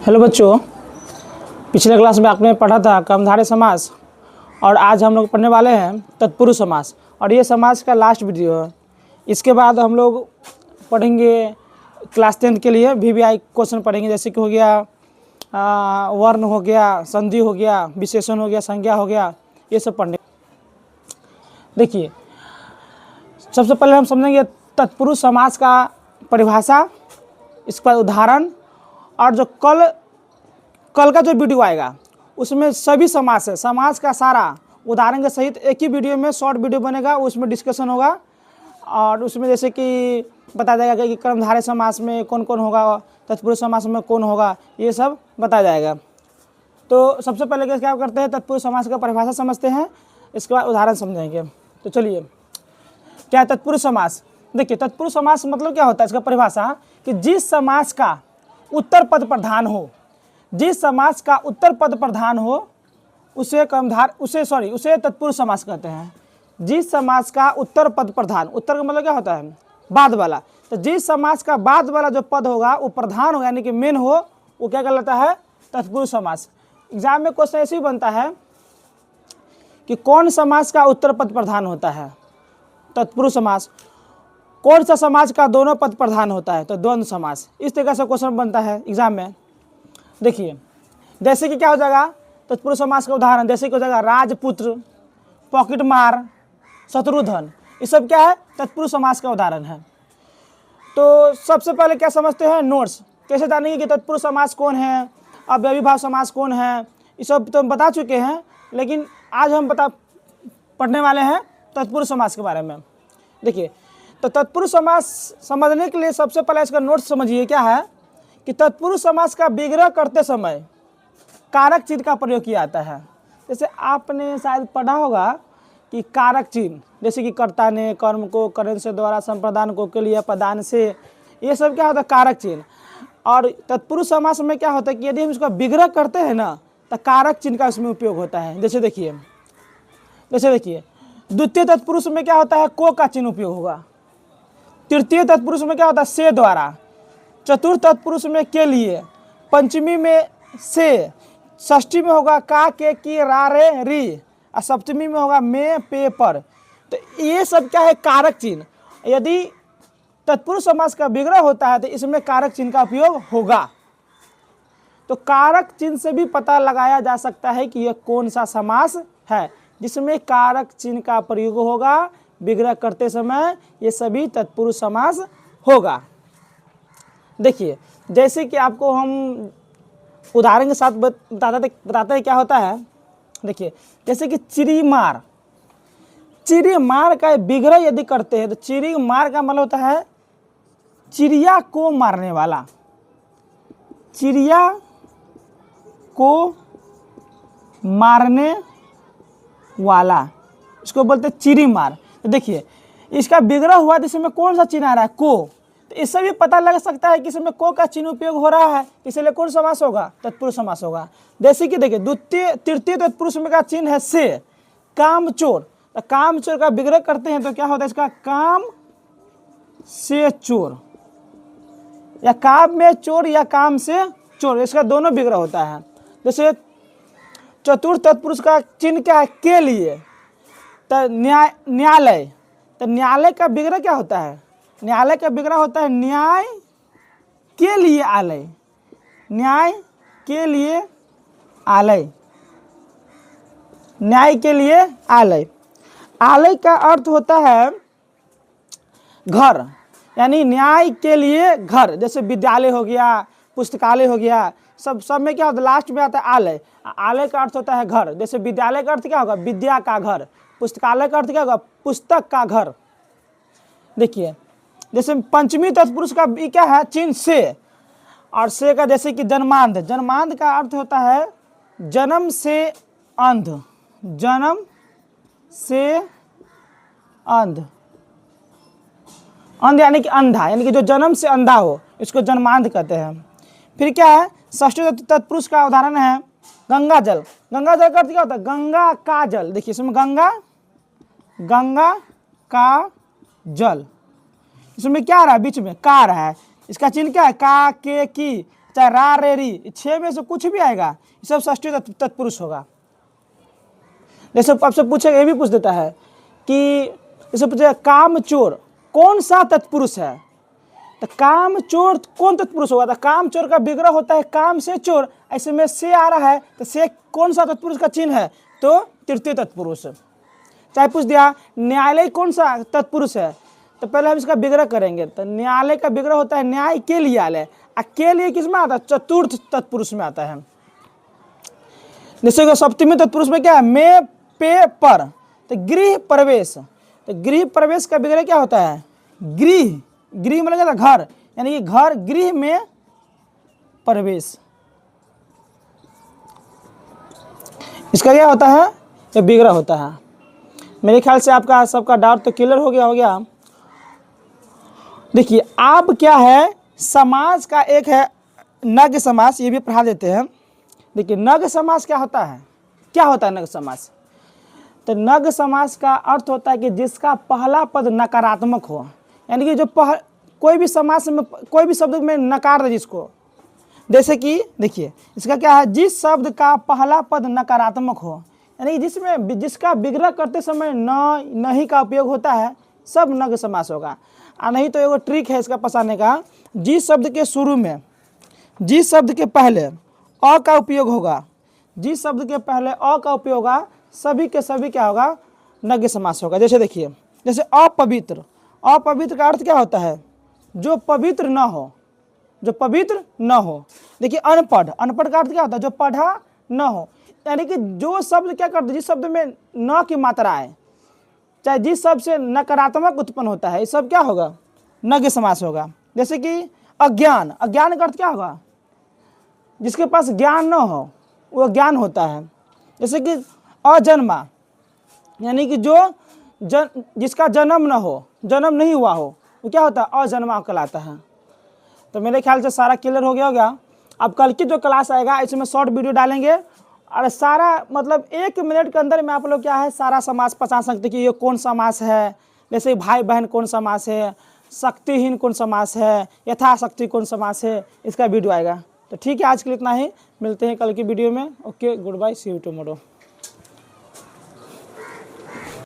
Hello बच्चों, पिछले class में आपने पढ़ा था कर्मधारय समास और आज हम लोग पढ़ने वाले हैं तत्पुरुष समास और ये समास का लास्ट वीडियो है। इसके बाद हम लोग पढ़ेंगे क्लास 10 के लिए वीवीआई क्वेश्चन पढ़ेंगे, जैसे कि हो गया वर्ण हो गया, संधि हो गया, विशेषण हो गया, संज्ञा हो गया, ये सब पढ़ने। देखिए, सबसे पहले हम समझेंगे तत्पुरुष समास का परिभाषा, इसका उदाहरण, और जो कल का जो वीडियो आएगा उसमें सभी समास है, समास का सारा उदाहरण के सहित एक ही वीडियो में शॉर्ट वीडियो बनेगा, उसमें डिस्कशन होगा और उसमें जैसे कि बताया जाएगा कि कर्मधारय समास में कौन कौन होगा, तत्पुरुष समास में कौन होगा, ये सब बताया जाएगा। तो सबसे पहले क्या करते हैं, तत्पुरुष समास का परिभाषा समझते हैं, इसके बाद उदाहरण समझेंगे। तो चलिए, क्या है तत्पुरुष समास? देखिए, तत्पुरुष समास मतलब क्या होता है, इसका परिभाषा कि जिस समास का उत्तर पद प्रधान हो, जिस समास का उत्तर पद प्रधान हो उसे उसे तत्पुरुष समास कहते हैं। जिस समास का उत्तर पद प्रधान, उत्तर का मतलब क्या होता है, बाद वाला, तो जिस समास का बाद वाला जो पद होगा वो प्रधान हो, यानी कि मेन हो, वो क्या कहलाता है, तत्पुरुष समास। एग्जाम में क्वेश्चन ऐसे ही बनता है कि कौन समास का उत्तर पद प्रधान होता है, तत्पुरुष समास। कौन सा समाज का दोनों पद प्रधान होता है, तो द्वंद्व समास। इस तरह से क्वेश्चन बनता है एग्जाम में। देखिए, जैसे कि क्या हो जाएगा तत्पुरुष समास का उदाहरण, जैसे कि हो जाएगा राजपुत्र, पॉकेट मार, शत्रुधन, ये सब क्या है, तत्पुरुष समास का उदाहरण है। तो सबसे पहले क्या समझते हैं, नोट्स, कैसे जानेंगे कि तत्पुरुष समास कौन है, अव्ययीभाव समास कौन है, ये सब तो हम बता चुके हैं, लेकिन आज हम पढ़ने वाले हैं तत्पुरुष समास के बारे में। देखिए, तो तत्पुरुष समास समझने के लिए सबसे पहले इसका नोट्स समझिए। क्या है कि तत्पुरुष समास का विग्रह करते समय कारक चिन्ह का प्रयोग किया जाता है। जैसे आपने शायद पढ़ा होगा कि कारक चिन्ह, जैसे कि कर्ता ने, कर्म को, करण से, द्वारा, संप्रदान को, के लिए, पदान से, ये सब क्या होता है, कारक चिन्ह। और तत्पुरुष समास में क्या होता है कि यदि हम इसका विग्रह करते हैं ना, तो कारक चिन्ह का इसमें उपयोग होता है। जैसे देखिए द्वितीय तत्पुरुष में क्या होता है, को का चिन्ह उपयोग होगा। तृतीय तत्पुरुष में क्या होता है, से द्वारा। चतुर्थ तत्पुरुष में के लिए। पंचमी में से। षष्ठी में होगा का, के, की, रा, रे, री, और सप्तमी में होगा में, पे, पर। तो ये सब क्या है, कारक चिन्ह। यदि तत्पुरुष समास का विग्रह होता है तो इसमें कारक चिन्ह का उपयोग होगा। तो कारक चिन्ह से भी पता लगाया जा सकता है कि यह कौन सा समास है जिसमें कारक चिन्ह का प्रयोग होगा विग्रह करते समय, ये सभी तत्पुरुष समास होगा। देखिए, जैसे कि आपको हम उदाहरण के साथ बताते हैं क्या होता है। देखिए, जैसे कि चिड़ी मार, चिड़ी मार का विग्रह यदि करते हैं तो चिड़ी मार का मतलब होता है चिड़िया को मारने वाला, चिड़िया को मारने वाला, इसको बोलते हैं चिड़ी मार। तो देखिए, इसका विग्रह हुआ जिसमें कौन सा चिन्ह आ रहा है, को, तो इससे भी पता लग सकता है कि इसमें को का चिन्ह उपयोग हो रहा है, इसलिए कौन समास होगा, तत्पुरुष समास होगा। जैसे कि देखिए, तृतीय तत्पुरुष में का चिन्ह है से, कामचोर, तो कामचोर का विग्रह करते हैं तो क्या होता है, इसका काम से चोर, या काम में चोर या काम से चोर, इसका दोनों विग्रह होता है। जैसे चतुर्थ तत्पुरुष का चिन्ह क्या है, के लिए, तो न्यायालय, तो न्यायालय का विग्रह क्या होता है, न्यायालय का विग्रह होता है न्याय के लिए आलय, न्याय के लिए आलय, न्याय के लिए आलय। आलय का अर्थ होता है घर, यानी न्याय के लिए घर। जैसे विद्यालय हो गया, पुस्तकालय हो गया, सब में क्या होता है, लास्ट में आता है आलय। आलय का अर्थ होता है घर। जैसे विद्यालय का अर्थ क्या होगा, विद्या का घर। पुस्तकालय का अर्थ क्या होगा, पुस्तक का घर। देखिए, जैसे पंचमी तत्पुरुष का क्या है, चिन्ह से, और से का जैसे कि जन्मांध, जन्मांध का अर्थ होता है जन्म से अंध, जन्म से अंध, अंध यानी कि अंधा, यानी कि जो जन्म से अंधा हो, इसको जन्मांध कहते हैं। फिर क्या है, षष्ठी तत्पुरुष का उदाहरण है गंगा जल। गंगा जल का अर्थ क्या होता है, गंगा का जल। देखिए, इसमें गंगा का जल, इसमें क्या आ रहा है, बीच में का आ रहा है, इसका चिन्ह क्या है, का, के, की, चाहे रा रे री, 6 में से कुछ भी आएगा, ये सब षष्ठी तत्पुरुष होगा। जैसे आपसे पूछेगा, ये भी पूछ देता है कि जैसे पूछेगा काम चोर कौन सा तत्पुरुष है, तो काम चोर कौन तत्पुरुष होगा, तो काम चोर का विग्रह होता है काम से चोर, ऐसे में से आ रहा है तो से कौन सा तत्पुरुष का चिन्ह है, तो तृतीय तत्पुरुष। चाहे पूछ दिया न्यायालय कौन सा तत्पुरुष है, तो पहले हम इसका विग्रह करेंगे, तो न्यायालय का विग्रह होता है न्याय के लिए आलय, के लिए किस में आता है, चतुर्थ तत्पुरुष में आता है। जैसे कि सप्तमी तत्पुरुष में क्या है, में पे पर, तो गृह प्रवेश, तो गृह प्रवेश का विग्रह क्या होता है, गृह, गृह मतलब क्या था, घर, यानी कि घर, गृह में प्रवेश, इसका क्या होता है, ये विग्रह होता है। मेरे ख्याल से आपका सबका डाउट तो क्लियर हो गया। देखिए अब क्या है, समास का एक है नग समास, ये भी पढ़ा देते हैं। देखिए नग समास क्या होता है, क्या होता है नग समास, तो नग समास का अर्थ होता है कि जिसका पहला पद नकारात्मक हो, यानी कि जो कोई भी समास में कोई भी शब्द में नकार दे जिसको, जैसे कि देखिए इसका क्या है, जिस शब्द का पहला पद नकारात्मक हो, यानी कि जिसमें जिसका विग्रह करते समय न नहीं का उपयोग होता है, सब नग समास होगा। और नहीं तो एगो ट्रिक है इसका पसाने का, जिस शब्द के शुरू में, जिस शब्द के पहले अ का उपयोग होगा, जिस शब्द के पहले अ का उपयोग होगा, सभी के सभी क्या होगा, नग समास होगा। जैसे देखिए, जैसे अपवित्र, अपवित्र का अर्थ क्या होता है, जो पवित्र न हो, जो पवित्र न हो। देखिए अनपढ़, अनपढ़ का अर्थ क्या होता है, जो पढ़ा न हो, यानी कि जो शब्द क्या करते, जिस शब्द में न की मात्रा आए, चाहे जिस शब्द से नकारात्मक उत्पन्न होता है, ये सब क्या होगा, नग समास होगा। जैसे कि अज्ञान, अज्ञान का अर्थ क्या होगा, जिसके पास ज्ञान न हो, वो ज्ञान होता है। जैसे कि अजन्मा, यानी कि जो जिसका जन्म न हो, जन्म नहीं हुआ हो, वो क्या होता है, अजन्मा कहलाता है। तो मेरे ख्याल से सारा क्लियर हो गया। अब कल की जो क्लास आएगा इसमें शॉर्ट वीडियो डालेंगे, और सारा मतलब 1 मिनट के अंदर में आप लोग क्या है, सारा समास पहचान सकते कि ये कौन समास है, जैसे भाई बहन कौन समास है, शक्तिहीन कौन समास है, यथाशक्ति कौन समास है, इसका वीडियो आएगा। तो ठीक है, आज के लिए इतना ही, मिलते हैं कल की वीडियो में। Okay, goodbye, see you tomorrow.